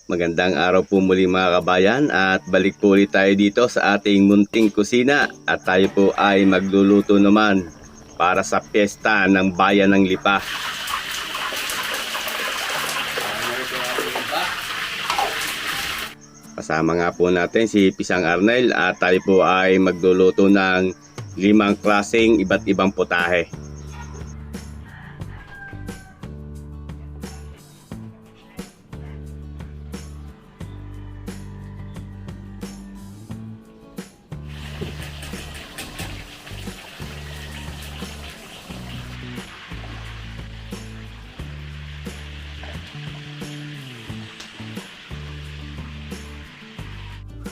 Magandang araw po muli mga kabayan at balik po ulit tayo dito sa ating munting kusina at tayo po ay magluluto naman para sa piyesta ng bayan ng Lipa. Kasama nga po natin si Pisang Arnel at tayo po ay magluluto ng 5 klaseng iba't ibang putahe.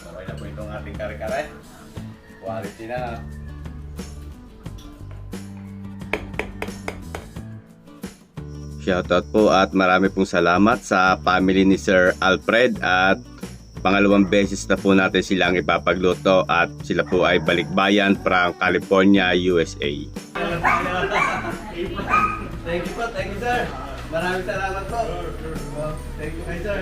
Okay na po itong ating kare-kare. Quality na. Shoutout po at marami pong salamat sa family ni Sir Alfred at pangalawang beses na po natin silang ipapagluto at sila po ay balikbayan from California, USA. Thank you sir. Maraming salamat po. Thank you sir.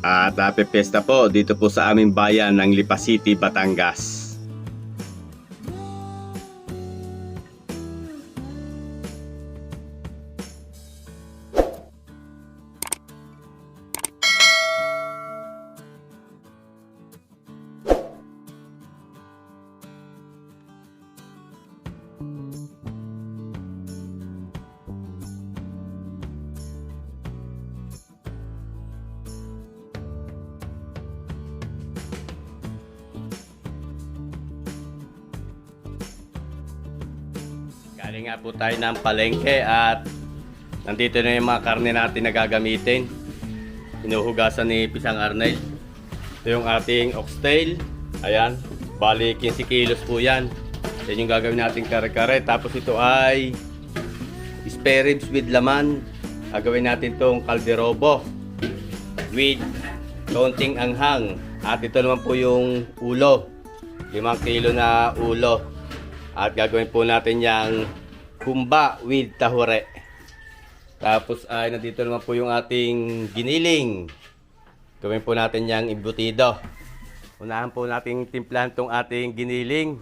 At happy fiesta po dito po sa aming bayan ng Lipa City, Batangas. Galing nga po tayo ng palengke at nandito na yung mga karne natin na gagamitin. Hinuhugasan ni Pisang Arnel. Ito yung ating oxtail. Ayan, bali 15 kilos po yan. Yan yung gagawin natin kare-kare. Tapos ito ay spare ribs with laman. Gagawin natin tong kalderobo with konting anghang. At ito naman po yung ulo. 5 kilo na ulo. At gagawin po natin yung kumba with tahure. Tapos ay nandito naman po yung ating giniling. Gawin po natin yung imbutido. Unahan po natin timplahan tong ating giniling.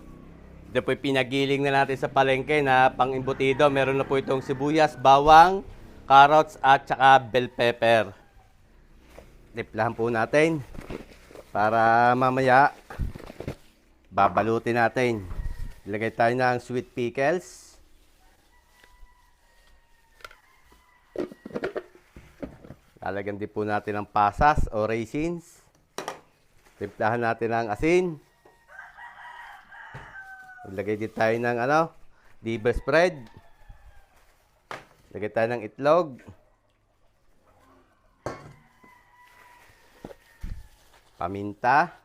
Ito po pinagiling na natin sa palengke na pang imbutido. Meron na po itong sibuyas, bawang, carrots at saka bell pepper. Timplahan po natin para mamaya babalutin natin. Ilagay tayo ng sweet pickles. Lalagyan din po natin ng pasas o raisins. Timplahan natin ng asin. Ilagay din tayo ng liver spread. Ilagay tayo ng itlog. Paminta.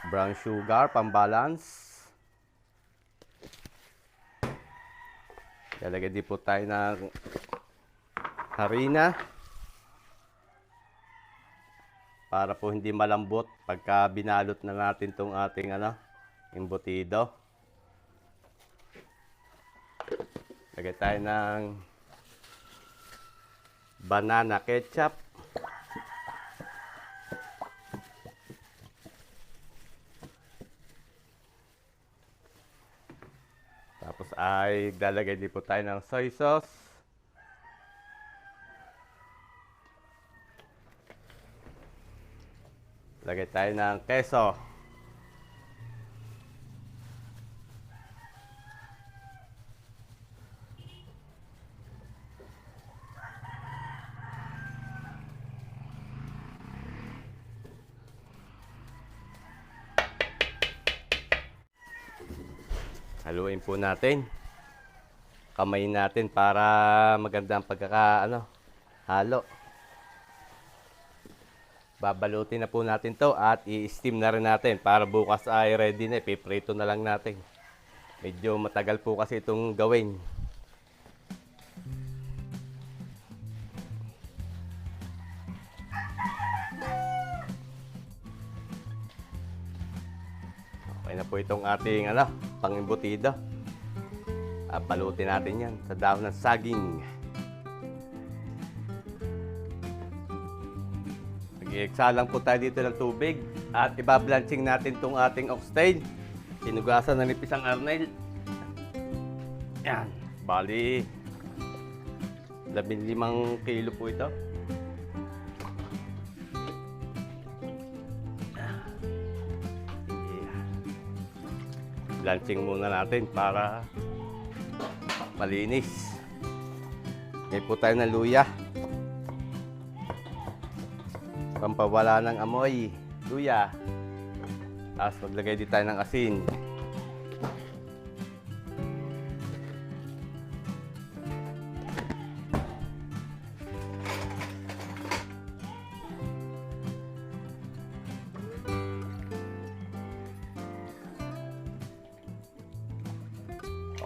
Brown sugar, pambalance. Lalagay din po tayo ng harina para po hindi malambot pagka binalot na natin tong ating embutido. Lagay tayo ng banana ketchup. Tapos ay lalagay din po tayo ng soy sauce. Lagay tayo ng keso. Haluin po natin. Kamayin natin para magandang halo. Babalutin na po natin to at i-steam na rin natin para bukas ay ready na. Piprito na lang natin. Medyo matagal po kasi itong gawin. Okay na po itong ating pang-imbutido. At balutin natin yan sa dahon ng saging. Nag-i-exhala lang po tayo dito ng tubig. At ibablanching natin itong ating oxtail. Sinugasan na ni Pisang Arnel. Yan. Bali, 15 kilo po ito. Blanching muna natin para malinis. Ngayon po tayo ng luya. Pampawala ng amoy. Luya. Tapos maglagay din tayo ng asin.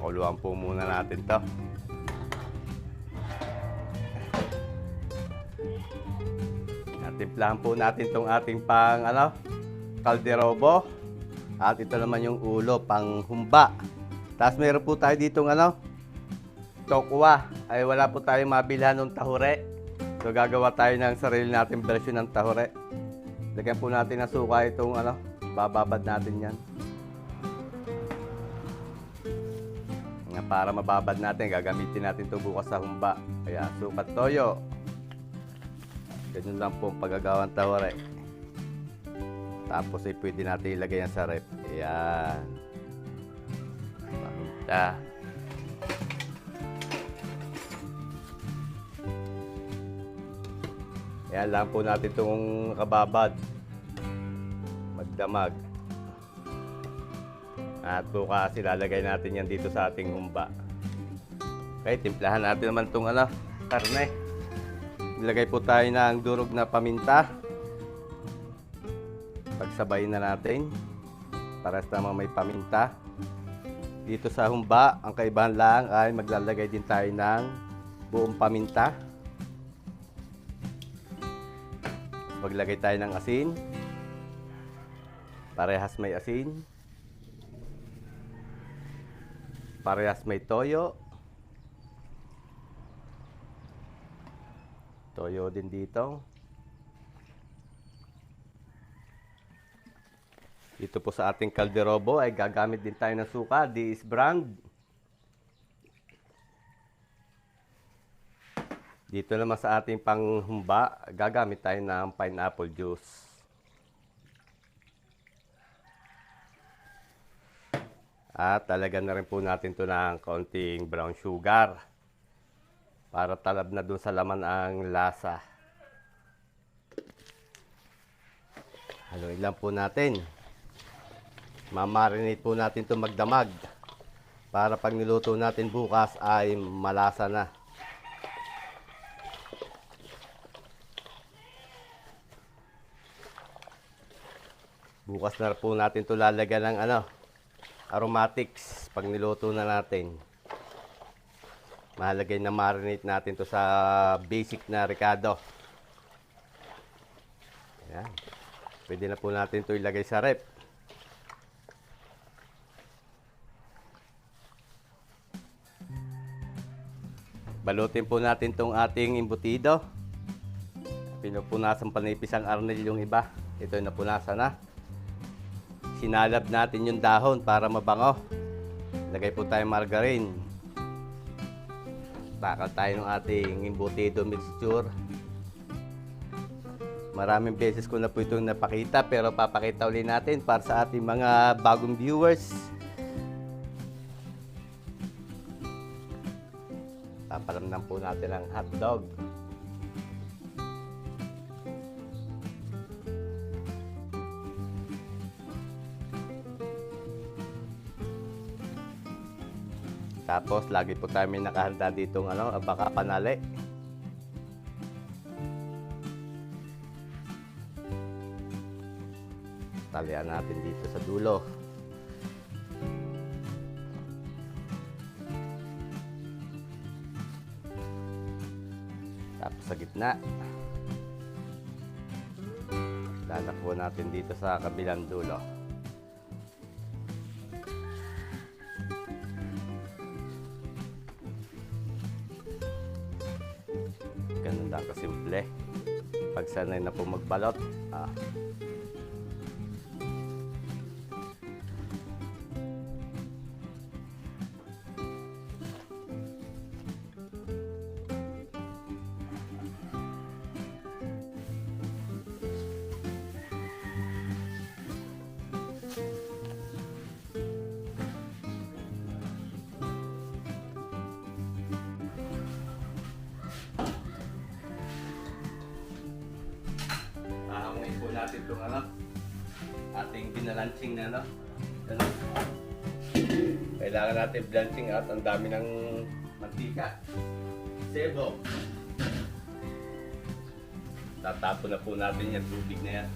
Pakuluan po muna natin to. Timplahan po natin itong ating kalderobo. At ito naman yung ulo, pang humba. Tapos meron po tayo ditong tokwa. Ay wala po tayong mabilhan ng tahure. So gagawa tayo ng sarili natin version ng tahure. Lagyan po natin ng suka itong bababad natin yan. Para mababad natin, gagamitin natin ito bukas sa humba. Kaya sukat toyo. Ganyan lang po ang paggagawa ng tahure. Tapos ay pwede natin ilagay yan sa rep. Ayan. Paminta. Ayan lang po natin itong kababad. Magdamag. At bukas ilalagay natin yan dito sa ating humba. Okay, timplahan natin naman itong karne. Ilagay po tayo ng durog na paminta. Pagsabayin na natin. Para sa may paminta. Dito sa humba, ang kaibahan lang ay maglalagay din tayo ng buong paminta. Maglagay tayo ng asin. Parehas may asin. Parehas may toyo. Toyo din dito. Dito po sa ating kalderobo ay gagamit din tayo ng suka. DIS brand. Dito naman sa ating panghumba, gagamit tayo ng pineapple juice. At talagyan na rin po natin ito ng kaunting brown sugar para talab na dun sa laman ang lasa. Haluin lang po natin. Mamarinate po natin ito magdamag para pag niluto natin bukas ay malasa na. Bukas na po natin ito lalagyan ng aromatics pag niluto na natin. Mahalagay na marinate natin to sa basic na ricado. Ayan. Pwede na po natin to ilagay sa rep. Balutin po natin tong ating imbutido. Pinupunasan pa ni Pisang Arnel yung iba. Ito yung napunasan na. Sinalab natin yung dahon para mabango. Lagay po tayong margarine. Takal tayo ng ating embutido mixture. Maraming beses ko na po itong napakita pero papakita ulit natin para sa ating mga bagong viewers. Papalamnan po natin ang hotdog. Tapos, lagi po tayo may nakahanda ditong baka panali. Talian natin dito sa dulo. Tapos sa gitna. Lalakbo natin dito sa kabilang dulo. Ganun lang kasimple. Pag sanay na po magbalot, Ahanguin po natin itong ating binalansing na ano. Kailangan natin balancing at ang dami ng mantika. Sebo. Tatapon na po natin yung tubig na yan.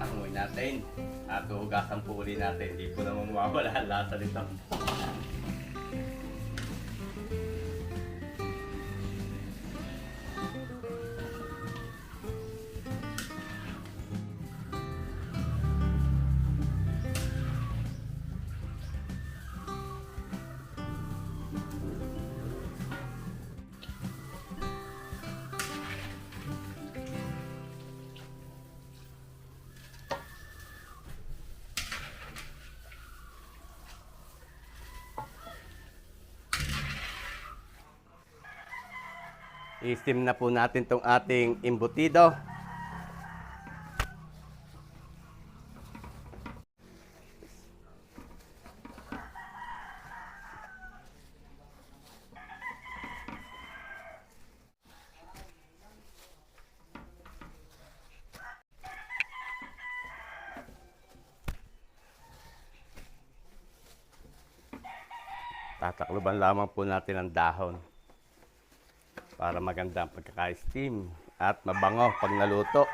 Ahanguin natin. At hugasan po ulit natin. Hindi po naman mawawala ang lasa nito. I-steam na po natin itong ating embutido. Tatakluban lamang po natin ang dahon para maganda ang pagkaka-steam at mabango pag naluto.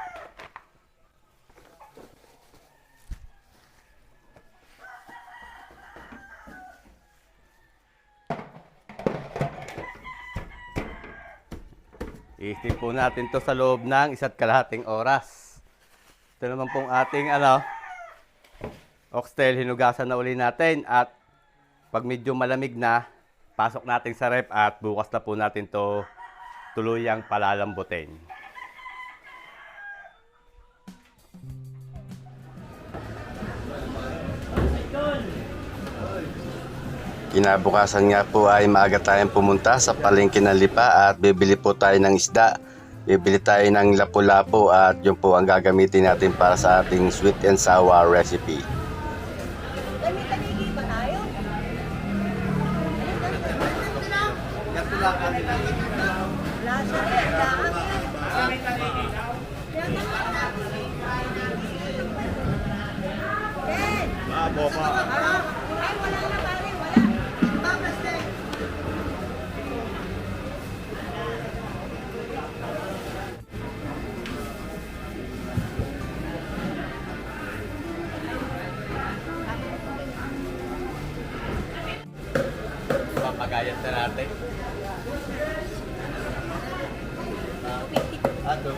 I-steam po natin to sa loob ng 1.5 oras. Ito naman pong ating oxtail, hinugasan na uli natin at pag medyo malamig na, pasok natin sa rep at bukas na po natin to tuluyang palalambutin. Kinabukasan nga po ay maaga tayong pumunta sa palengke ng Lipa at bibili po tayo ng isda. Bibili tayo ng lapu-lapu at yun po ang gagamitin natin para sa ating sweet and sour recipe. Papagayat na natin. Ato.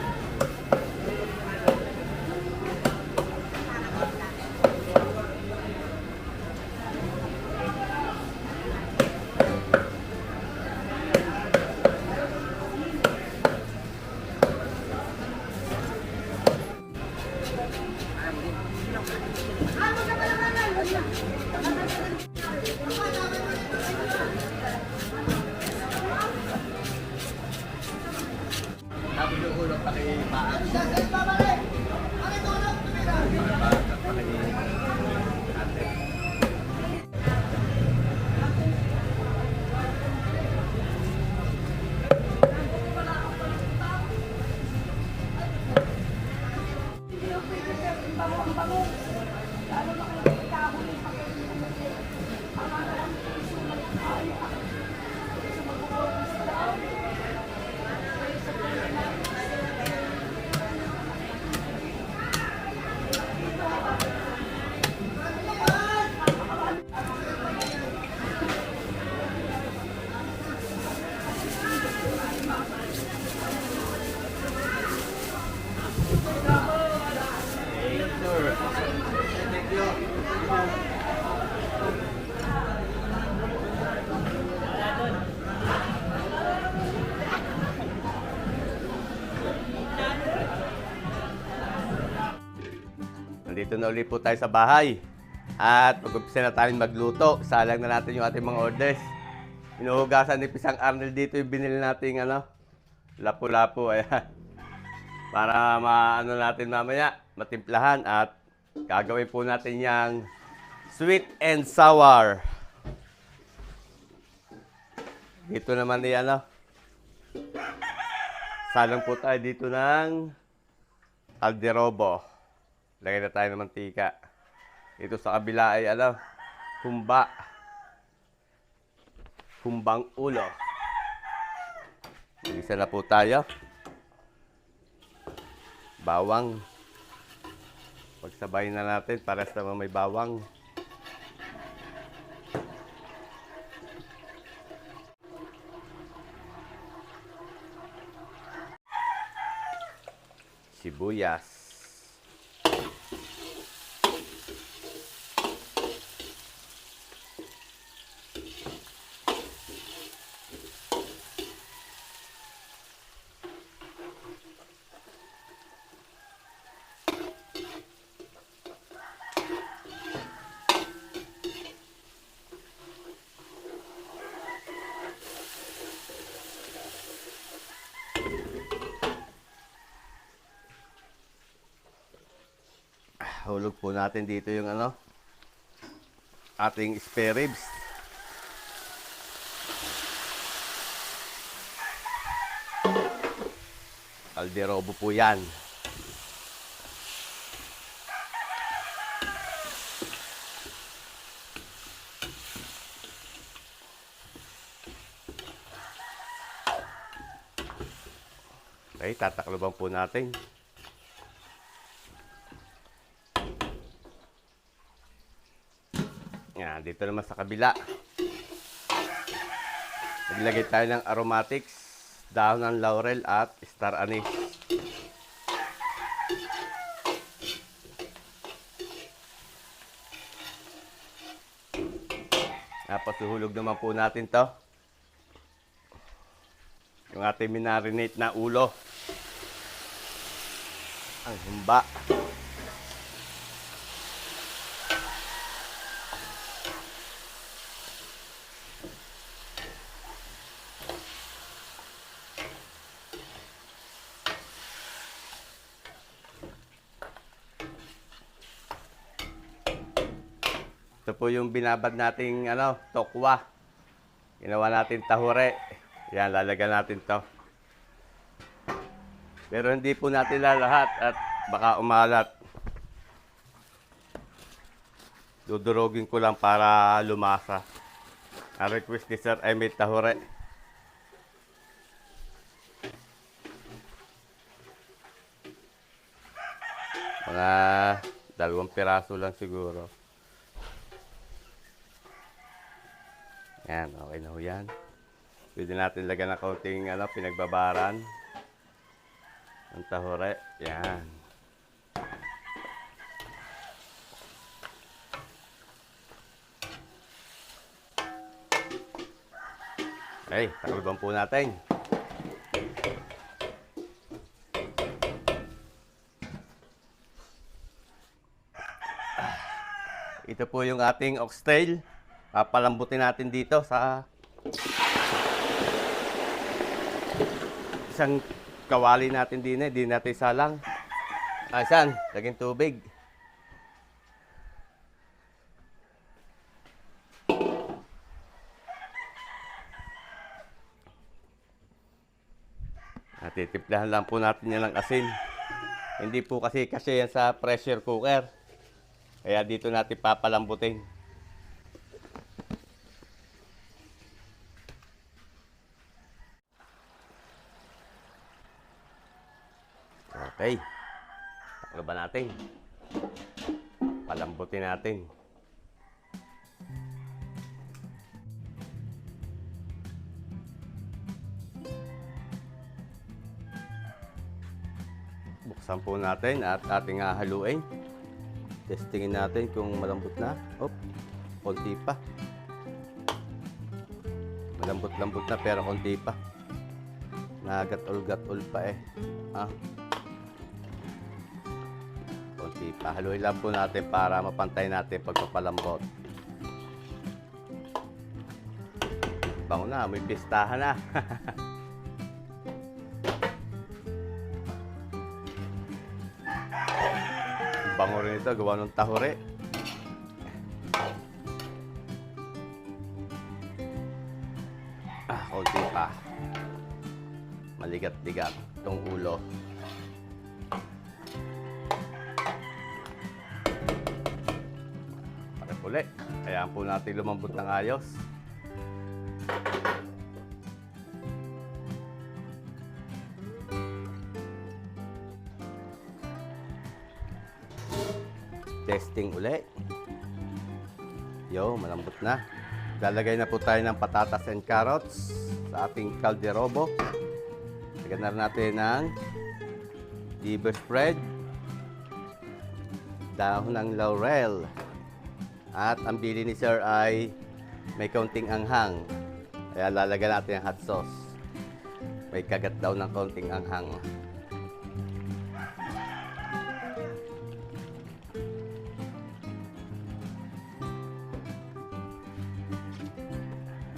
Nabulong-ulong pa kay Dito na ulit po tayo sa bahay. At mag-umpisa na tayong magluto. Salang na natin yung ating mga orders. Inuhugasan ni Pisang Arnel dito yung binili nating lapu-lapu. Ayan. Para maano natin mamaya, matimplahan at gagawin po natin yung sweet and sour. Dito naman salang po tayo dito ng alderobo. Lagay na tayo ng mantika. Ito sa kabila ay humbang ulo. Isa na po tayo. Bawang. Pagsabayin na natin para sa may bawang. Sibuyas. Hulog po natin dito yung ating spare ribs. Alderobo po yan. Okay, tatakloban po natin. Yan, dito naman sa kabila. Naglagay tayo ng aromatics, dahon ng laurel at star anise. Tapos uhulog naman po natin to. Yung ating minarinate na ulo. Ang humba. Ito po yung binabad nating tokwa. Ginawa natin tahure. Yan, lalagyan natin to. Pero hindi po natin lalahat at baka umalat. Dudurogin ko lang para lumasa. Ang request ni Sir ay may tahure. Mga 2 piraso lang siguro. Yan, okay na ho yan. Pwede natin lagyan ng kaunting pinagbabaran ng tahure. Yan. Okay, takluban po natin. Ito po yung ating oxtail. Papalambutin natin dito sa isang kawali natin din di natin salang. Asan? Laging tubig. Titiplahan lang po natin yan ng asin. Hindi po kasi yan sa pressure cooker. Kaya dito natin papalambutin. Okay. Takloban natin. Palambutin natin. Buksan po natin at ating haluin. Testingin natin kung malambot na. Op, konti pa. Malambot-lambot na pero konti pa. Nagatol-gatol pa eh. Pahaluin lang po natin para mapantay natin pagpapalambot. Bango na, may pistahan na. Bango rin ito, gawa ng tahore. Konti pa. Maligat-ligat itong ulo. Uli. Hayaan po natin lumambot ng ayos. Testing uli. Yo, malambot na. Lalagay na po tayo ng patatas and carrots sa ating calderobo. Lagyan na rin natin ng liver spread, dahon ng laurel. At ang bili ni Sir ay may kaunting anghang. Kaya lalagyan natin ang hot sauce. May kagat daw ng kaunting anghang.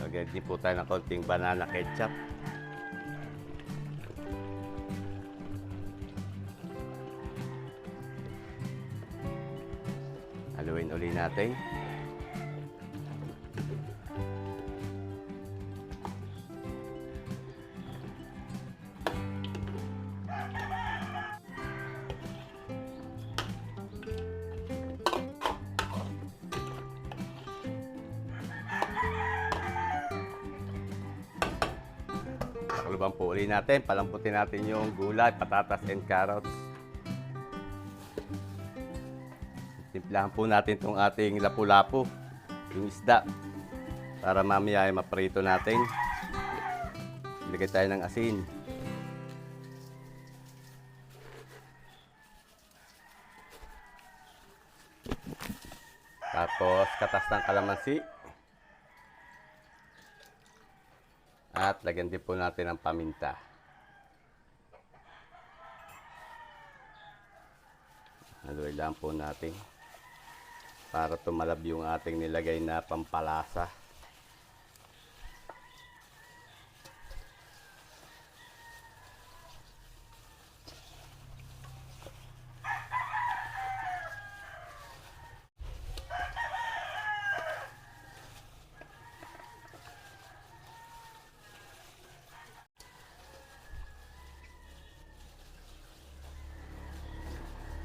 Lagyan din po tayo ng kaunting banana ketchup. Haluin uli natin. Pakulubang po uli natin. Palamputin natin yung gulay, patatas and carrots. Timplahan po natin itong ating lapu-lapu, yung isda, para mamaya ay maprito natin. Ilagay tayo ng asin. Tapos katas ng kalamansi. At lagyan din po natin ng paminta. Haluin lang po natin para tumalab yung ating nilagay na pampalasa.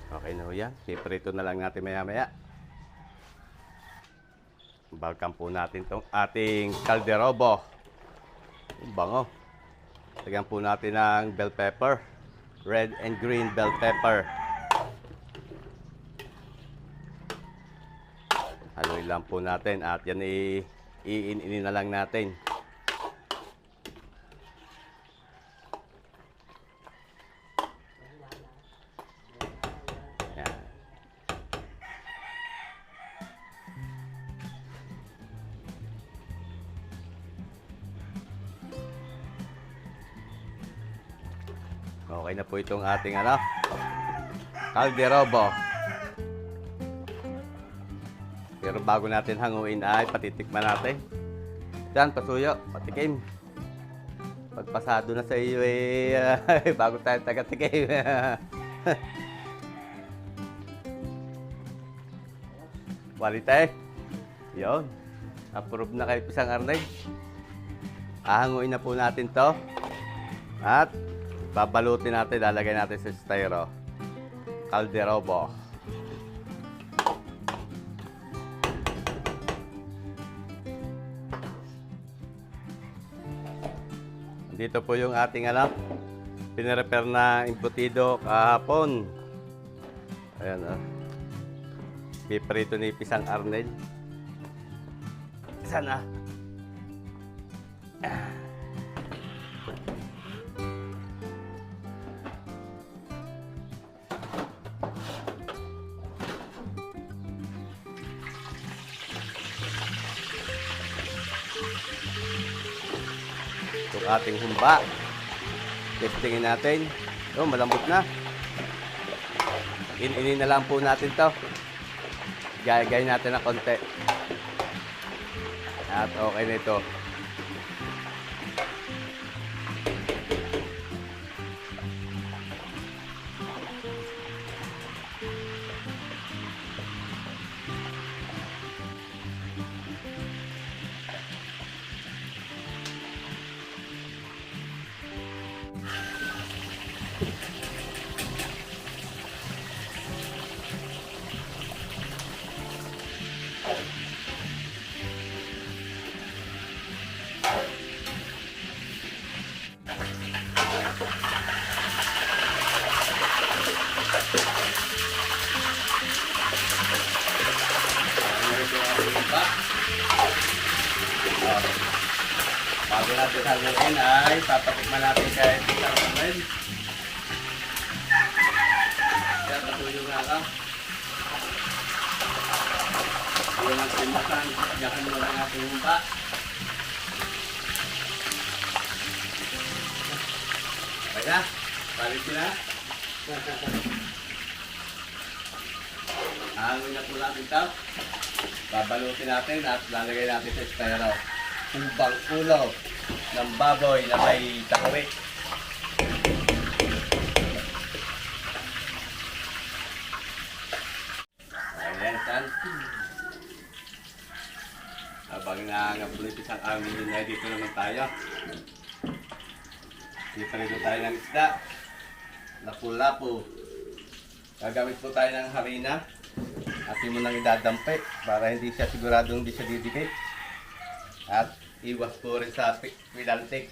Okay na ho yan. Piprito na lang natin maya-maya. Balkan po natin itong ating calderobo. Bango. Lagyan po natin ng bell pepper. Red and green bell pepper. Haluin lang po natin at yan iin-inin na lang natin. Okay na po itong ating calderobo. Pero bago natin hanguin ay patitikman natin. Diyan, pasuyo, patikim. Pagpasado na sa iyo bago tayo taga-tikim. Quality. Yun. Approve na kay Pisang Arnay. Ahanguin na po natin to. At babalutin natin, lalagay natin sa styro. Calderobo. Dito po yung ating pinarepair na embutido kahapon. Ayan piprito ni Pisang Arnel. Sana. Itong ating humba. Testingin natin. Malambot na. in na lang po natin to. Gaya natin ng konti. At okay na ito. Bago natin haluin ay papatikman natin kahit isang kamay. Kaya patuloy nga ka. Yung ang simasan, yakan mo lang ating humpa. Okay na, balik sila. Hangin na po natin ito. Babalutin natin at lalagay natin sa estero. Ubang ulo ng baboy na may takawit. Ayan, san. Habang nangapunipis ang amin yun ay dito naman tayo. Dito rin tayo ng isda. Lapu-lapu. Gagamit po tayo ng harina. Atin mo nang idadampi para hindi siya siguradong hindi siya didikit. At iwas po rin sa pilantik.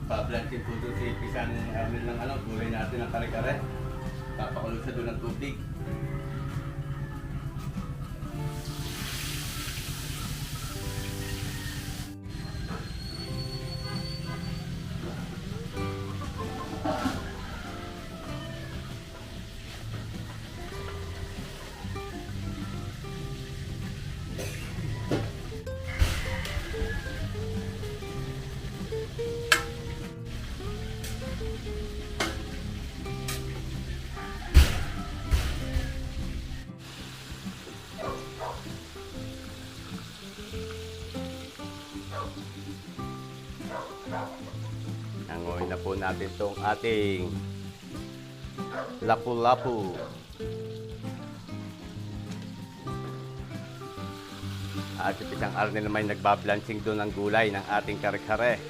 Pa-blanching po doon si Pisang Arnel ng gulay natin ng kare-kare. Papakulog sa doon ng tubig. Nangoy na po natin itong ating lapu-lapu. At si Pisang Arnel naman nagbablancing doon ng gulay ng ating kare-kare.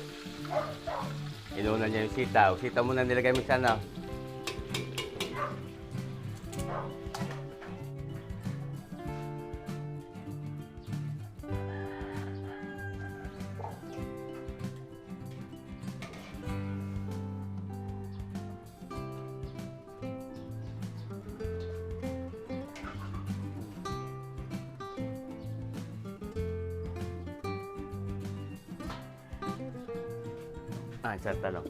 Inuna niya yung sitaw. Sitaw muna nilagay mo sana. Sa talong.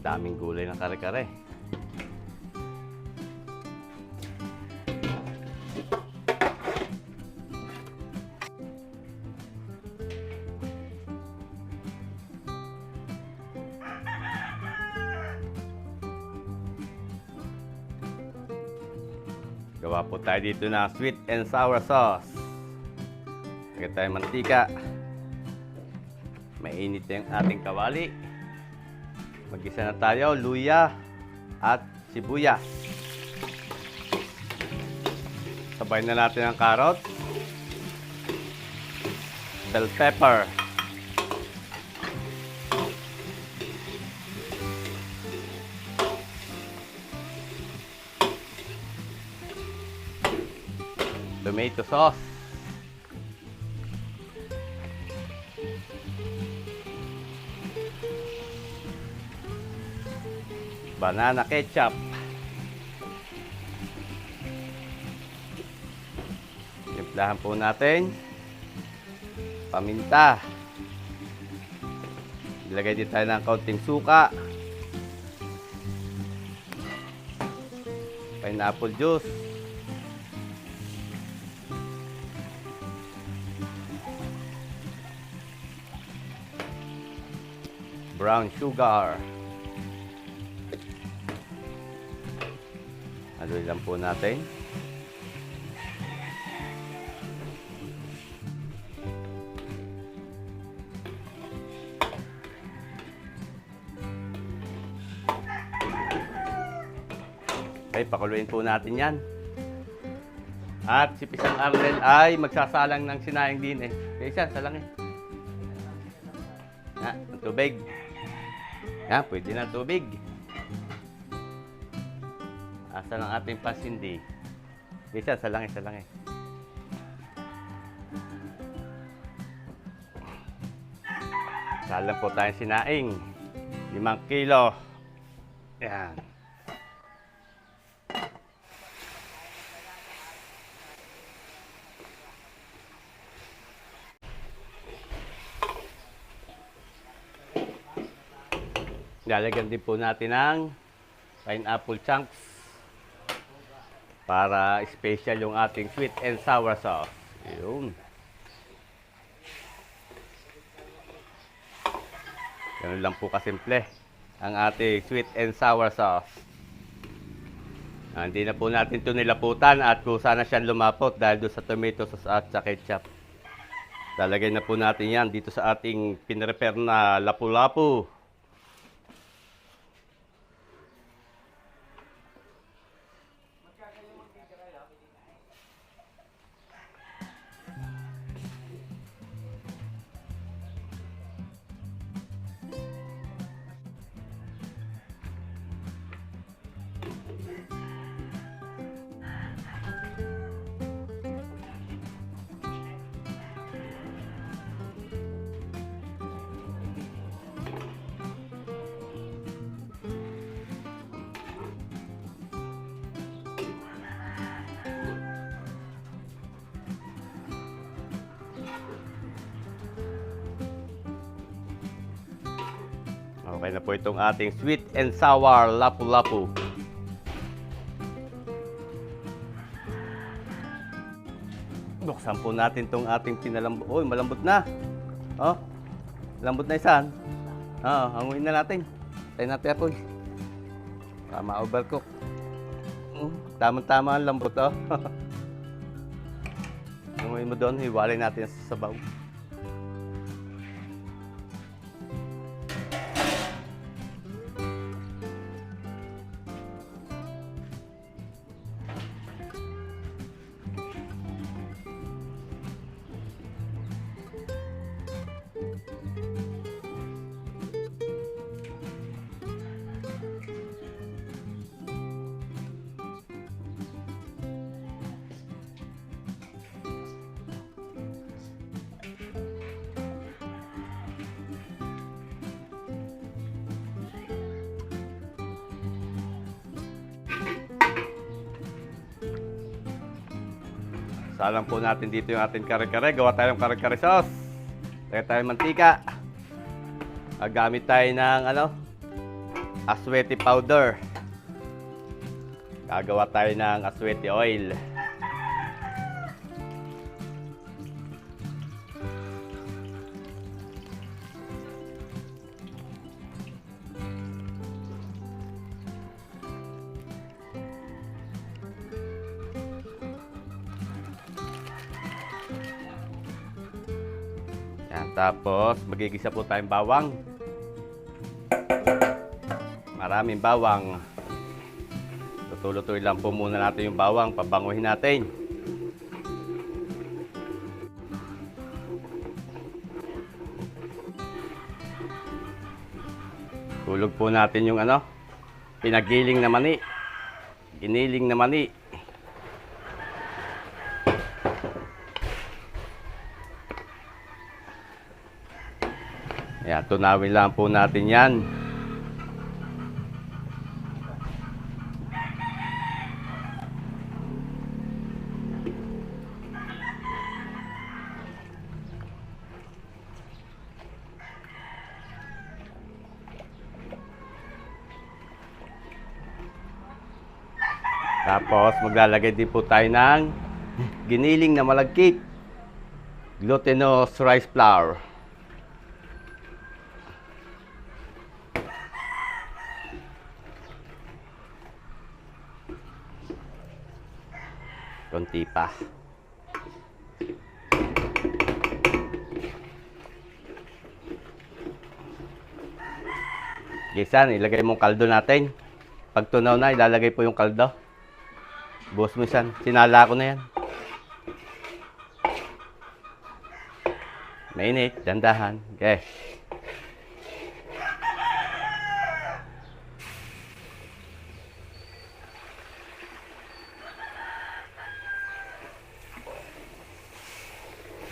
Daming gulay ng kare-kare. Gawa po tayo dito ng sweet and sour sauce. Lagyan tayo mantika. Mainit yung ating kawali. Mag-isa na tayo, luya at sibuyas. Sabay na natin ang carrot, bell pepper, tomato sauce, banana ketchup, timplahan po natin paminta, ilagay din tayo ng kaunting suka, pineapple juice, brown sugar. Haluin lang po natin. Okay, pakuluin po natin yan. At si Pisang Arnel ay magsasalang ng sinayang din eh. Kaya siya, salang eh. Ang tubig. Yan, pwede na tubig. Asa ng ating pasindi. Isa, salang eh. Salang po tayong sinaing. 5 kilo. Yan. Lalagyan din po natin ng pineapple chunks para special yung ating sweet and sour sauce. Yun. Ganun lang po kasimple ang ating sweet and sour sauce. Hindi na po natin ito nilaputan at kusa na siyang lumapot dahil doon sa tomato sauce at sa ketchup. Lalagay na po natin yan dito sa ating pinrepare na lapu-lapu. Okay na po itong ating sweet and sour lapu-lapu. Buksan po natin itong ating pinalambot. Uy, malambot na. Oh, lambot na isan. Oh, hanguin na natin. Tayo natin apoy. Ma-overcook. Tama-tama ang lambot, oh. Hanguin mo doon, hiwalay natin sa sabaw. Salang po natin dito yung ating kare-kare. Gawa tayong kare-kare sauce. Lagyan tayong mantika. Gamit tayo ng aswete powder. Gagawa tayo ng aswete oil. Yan, tapos magigisa po tayong bawang. Maraming bawang. Luto-lutoy lang po muna natin yung bawang, pabanguhin natin. Hulog po natin yung pinagiling na mani. Giniling na mani. Ayan, tunawin lang po natin yan. Tapos maglalagay din po tayo ng giniling na malagkit. Glutinous rice flour. Konti pa. Gisan, ilagay mong kaldo natin. Pag tunaw na, ilalagay po yung kaldo. Buhos mo yan. Sinala ko na yan. Mainit, dandahan. Okay.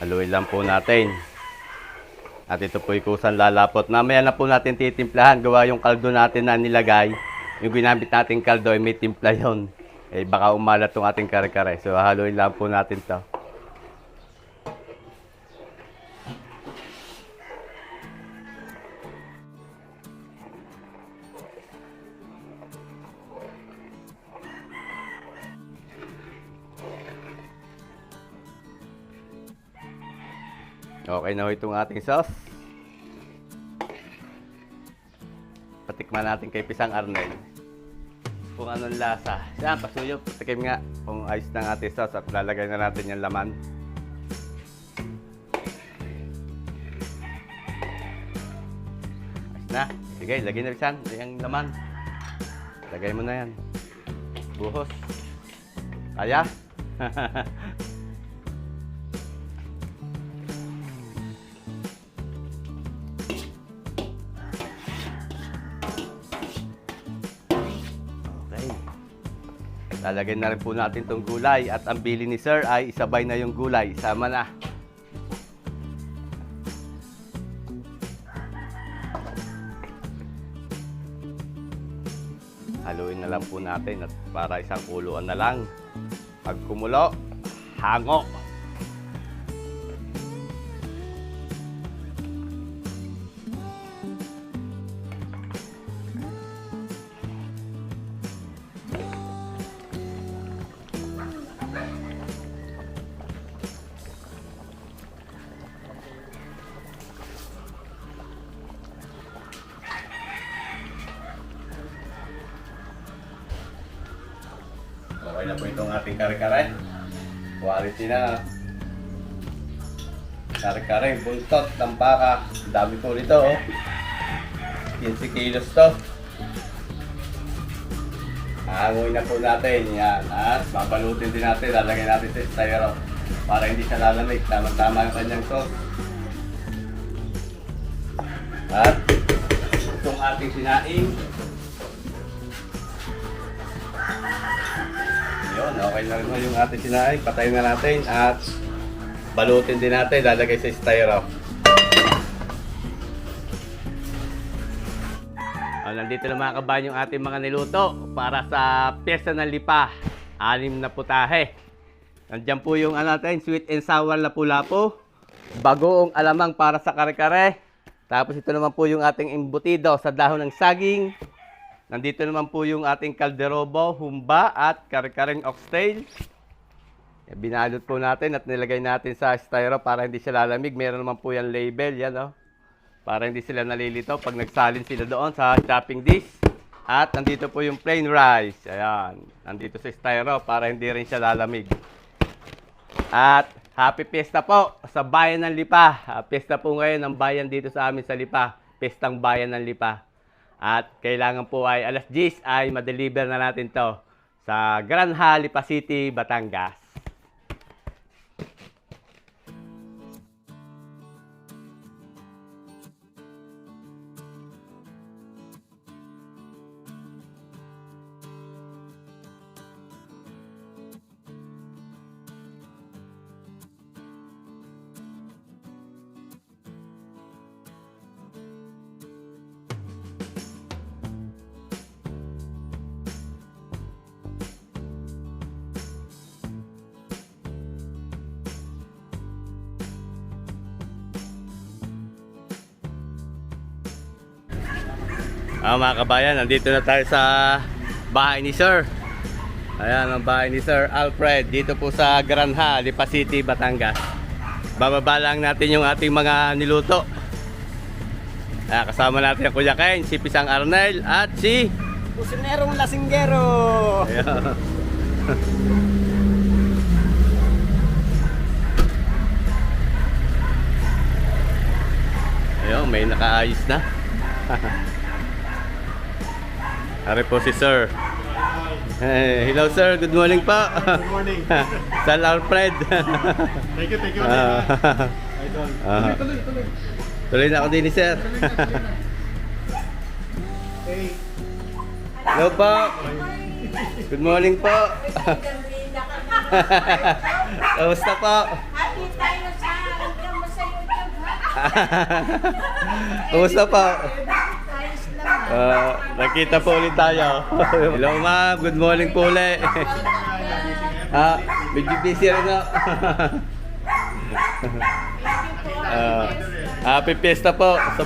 Haluin lang po natin. At ito po ikusan lalapot. Mamaya na po natin titimplahan. Gawa yung kaldo natin na nilagay. Yung ginamit natin kaldo ay may timpla yun. Eh baka umalat tong ating kare-kare. So haluin lang po natin to. Okay na ho itong ating sauce. Patikman natin kay Pisang Arnel kung anong lasa. Yan, pasuyo. Patikim nga kung ayos ng ating sauce at lalagay na natin yung laman. Ayos na. Sige, lagay na Pisan yung laman. Lagay mo na yan. Buhos. Kaya? Lalagyan na rin po natin itong gulay at ang bili ni Sir ay isabay na yung gulay. Sama na. Haluin na lang po natin at para isang kuluan na lang. Pag kumulo, hango. Okay na po itong ating kare-kare. Quality na. Kare-kare, buntot ng baka. Dami po rito, oh. 15 kilos to. Hanguin na po natin. Yan. At babalutin din natin. Lalagay natin sa styro para hindi siya lalamig. Tama-tama yung kanyang sauce. At itong ating sinaing. Yun, okay na rin yung ating sinaing. Patayin na natin at balutin din natin. Lalagay sa styro. Nandito na mga kabayan yung ating mga niluto para sa Piyesta ng Lipa. 6 na putahe. Nandiyan po yung natin, sweet and sour lapu-lapu. Bagoong alamang para sa kare-kare. Tapos ito naman po yung ating embutido sa dahon ng saging. nandito naman po yung ating kalderobo, humba at kare-kareng oxtail. Binalot po natin at nilagay natin sa styro para hindi siya lalamig. Meron naman po yan label, yan oh. Para hindi sila nalilito pag nagsalin sila doon sa chopping dish. At nandito po yung plain rice. Ayan, nandito sa styro para hindi rin siya lalamig. At happy fiesta po sa Bayan ng Lipa. Fiesta po ngayon ng bayan dito sa amin sa Lipa. Pestang Bayan ng Lipa. At kailangan po ay alas 10 ay ma-deliver na natin to sa Granja, Lipa City, Batangas. Mga kabayan, nandito na tayo sa bahay ni Sir. Ayan ang bahay ni Sir Alfred dito po sa Granja, Lipa City, Batangas. Bababa lang natin yung ating mga niluto. Kasama natin ang Kuya Ken, si Pisang Arnel at si Kusinerong lasinggero. Ayan. Ayun, may nakaayos na. Ari po si Sir. Hey, hello sir, good morning po. Good morning. Sir Alfred. Thank you. Idol. Tuloy. Tuloy na ako din ni Sir. Hey. Hello po. Good morning po. Kamusta po? Happy tayo sa hanggang mo sa YouTube, ha? Kamusta po? Ayos lang. Nakita po ulit tayo. Hello ma'am, good morning po ulit. Medyo busy rin ako. Happy fiesta po sa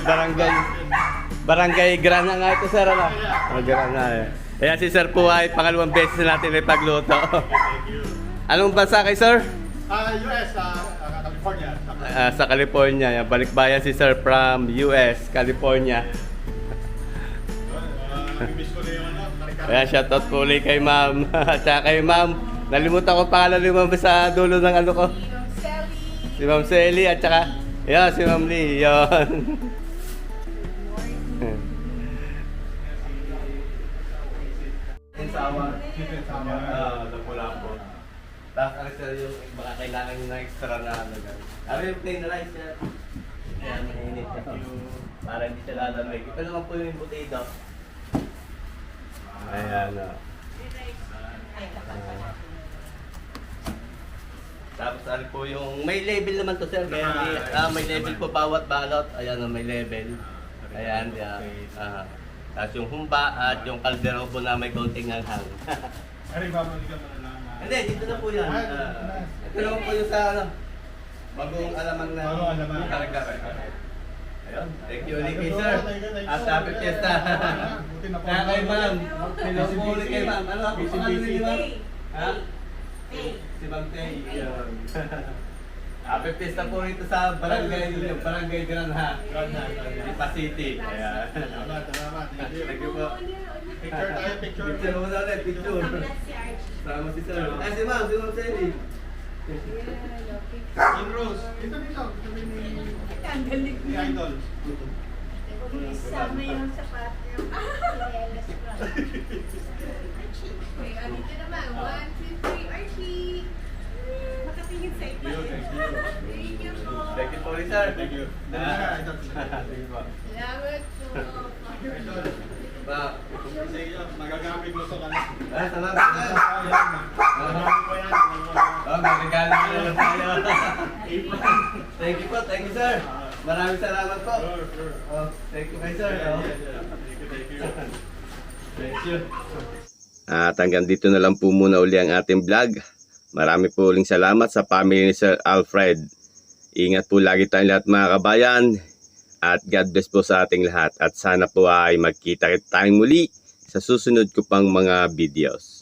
Barangay Granja nga ito sir. Granja. Ayan si sir po ay pangalawang beses na natin may pagluto. Anong bansa kay sir? US, California. Sa California. Balikbayan si sir from US, California. Miss ko na yung Ayan, shoutout po ulit kay ma'am. At saka kay ma'am. Nalimutan ko pangalan ni ma'am sa dulo ng ano ko. Si Ma'am Selly at saka yan, si Ma'am Lee. Yan. Lapu-lapu. Tapos ano sir yung baka kailangan nyo ng extra na ano gan. Ano yung plain rice sir? Kaya mainit para hindi siya lalamig. Ito naman po yung butido. Ayan o. Tapos ano po yung, may label naman to sir, kaya may label po bawat balot. Ayan o, may label. Ayan, yan. Tapos yung humba at yung kaldero po na may konting anghang. Ari, babalikan mo na lang. Hindi, dito na po yan. Ito naman po yung sa ano, bagong alamang na Bagong alamang. karagdagan. Ayun, thank you ulit kay sir. At happy fiesta. Buti na po. Kaya kay ma'am, hello po ulit kay ma'am. Ano ako pangalan ni ma'am? Ha? Si Ma'am Tay. Yun. Happy fiesta po rito sa Barangay Granja. Lipa City. Ayan. Salamat. Thank you po. Picture tayo, picture. Picture mo na ulit, picture. Sama si sir. Si ma'am Selly. In Rose. Dito. Ang galing Si Idol. Isama yung sapatos yung chinelas ko. Archie. Dito naman. 1, 2, 3, Archie. Makatingin sa ito. Thank you po. Thank you po rin sir. Thank you. Thank you po. Salamat po. Idol. Ba, Sa iyo, magagamit mo sa kanila. salamat sir. Magagamit ko yan. Magregalo na lang tayo. Thank you sir. Maraming salamat po. Sure. Thank you kay sir. Thank you. Thank you. At hanggang dito na lang po muna uli ang ating vlog. Marami po uling salamat sa family ni Sir Alfred. Ingat po lagi tayong lahat mga kabayan. At God bless po sa ating lahat. At sana po ay magkita tayong muli sa sa susunod ko pang mga videos.